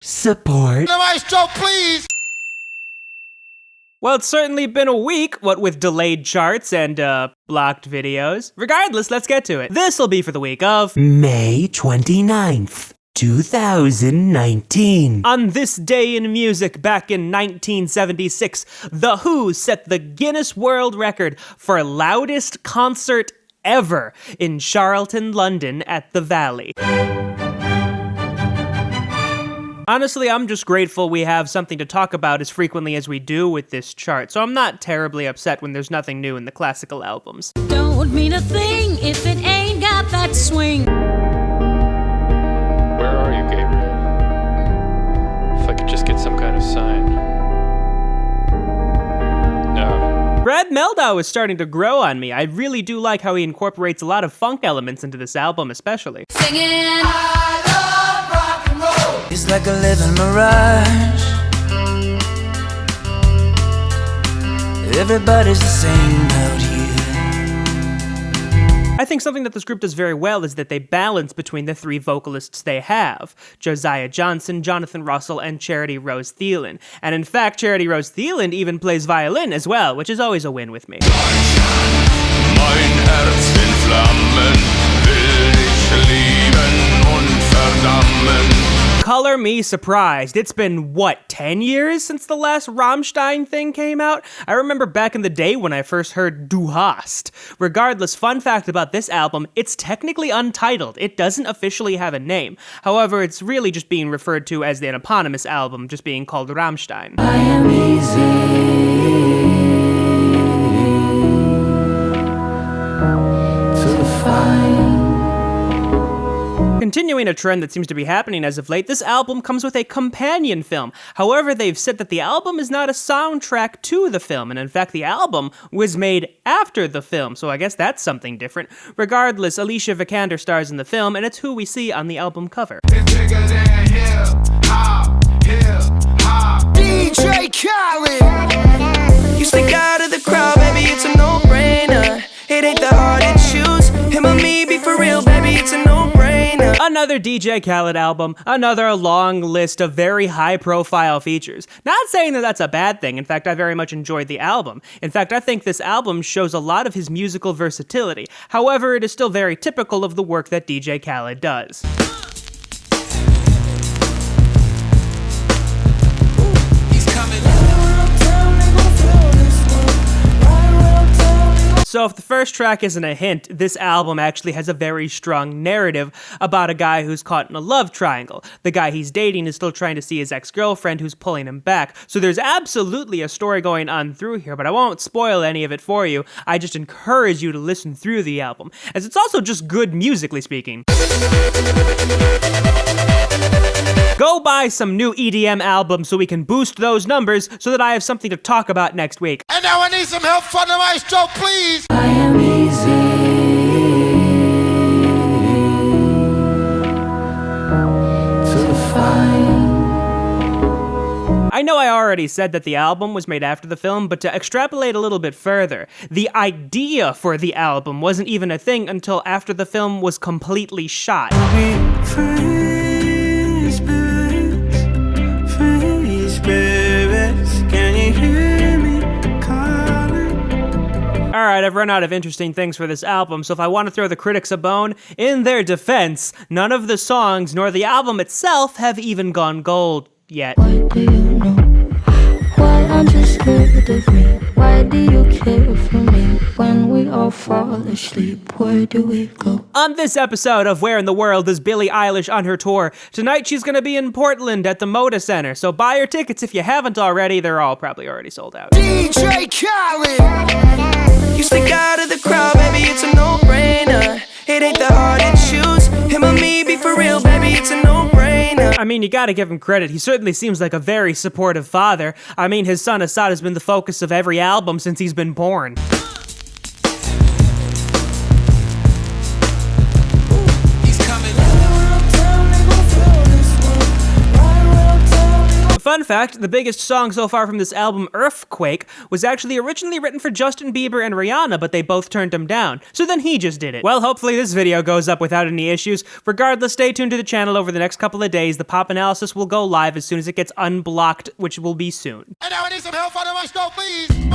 Support. The maestro, please! Well, it's certainly been a week, what with delayed charts and, blocked videos. Regardless, let's get to it. This'll be for the week of May 29th, 2019. On this day in music back in 1976, The Who set the Guinness World Record for loudest concert ever in Charlton, London at the Valley. Honestly, I'm just grateful we have something to talk about as frequently as we do with this chart, so I'm not terribly upset when there's nothing new in the classical albums. Don't mean a thing if it ain't got that swing. Where are you, Gabriel? If I could just get some kind of sign. No. Brad Mehldau is starting to grow on me. I really do like how he incorporates a lot of funk elements into this album, especially. Singing. It's like a living mirage. Everybody's the same out here. I think something that this group does very well is that they balance between the three vocalists they have: Josiah Johnson, Jonathan Russell, and Charity Rose Thielen. And in fact, Charity Rose Thielen even plays violin as well, which is always a win with me. Mein Herz in Flammen, will dich lieben und verdammen. Color me surprised. It's been, 10 years since the last Rammstein thing came out? I remember back in the day when I first heard Du hast. Regardless, fun fact about this album, it's technically untitled. It doesn't officially have a name. However, it's really just being referred to as an eponymous album, just being called Rammstein. I am easy to find. Continuing a trend that seems to be happening as of late, this album comes with a companion film. However, they've said that the album is not a soundtrack to the film, and in fact the album was made after the film, so I guess that's something different. Regardless, Alicia Vikander stars in the film, and it's who we see on the album cover. DJ Khaled. You stick out of the crowd, baby, it's a no-brainer. It ain't that hard to choose. Him or me, be for real, baby, it's a no-brainer. Another DJ Khaled album, another long list of very high-profile features. Not saying that that's a bad thing. In fact, I very much enjoyed the album. In fact, I think this album shows a lot of his musical versatility. However, it is still very typical of the work that DJ Khaled does. So if the first track isn't a hint, this album actually has a very strong narrative about a guy who's caught in a love triangle. The guy he's dating is still trying to see his ex-girlfriend who's pulling him back. So there's absolutely a story going on through here, but I won't spoil any of it for you. I just encourage you to listen through the album, as it's also just good musically speaking. Go buy some new EDM albums so we can boost those numbers so that I have something to talk about next week. And now I need some help from the maestro, please! I am easy to find. I know I already said that the album was made after the film, but to extrapolate a little bit further, the idea for the album wasn't even a thing until after the film was completely shot. Alright, I've run out of interesting things for this album, so if I want to throw the critics a bone, in their defense, none of the songs nor the album itself have even gone gold yet. Why do you know? Why aren't you scared of me? Why do you care for me? When we all fall asleep, where do we go? On this episode of Where in the World is Billie Eilish on her tour? Tonight she's gonna be in Portland at the Moda Center, so buy your tickets if you haven't already. They're all probably already sold out. DJ Khaled. You stick out of the crowd, baby, it's a no-brainer. It ain't that hard to choose. Him or me, be for real, baby, it's a no-brainer. I mean, you gotta give him credit. He certainly seems like a very supportive father. I mean, his son Asahd has been the focus of every album since he's been born. Fun Fun fact, the biggest song so far from this album, Earthquake, was actually originally written for Justin Bieber and Rihanna, but they both turned him down. So then he just did it. Well, hopefully this video goes up without any issues. Regardless, stay tuned to the channel over the next couple of days. The pop analysis will go live as soon as it gets unblocked, which will be soon. And now I need some help on my stove, please.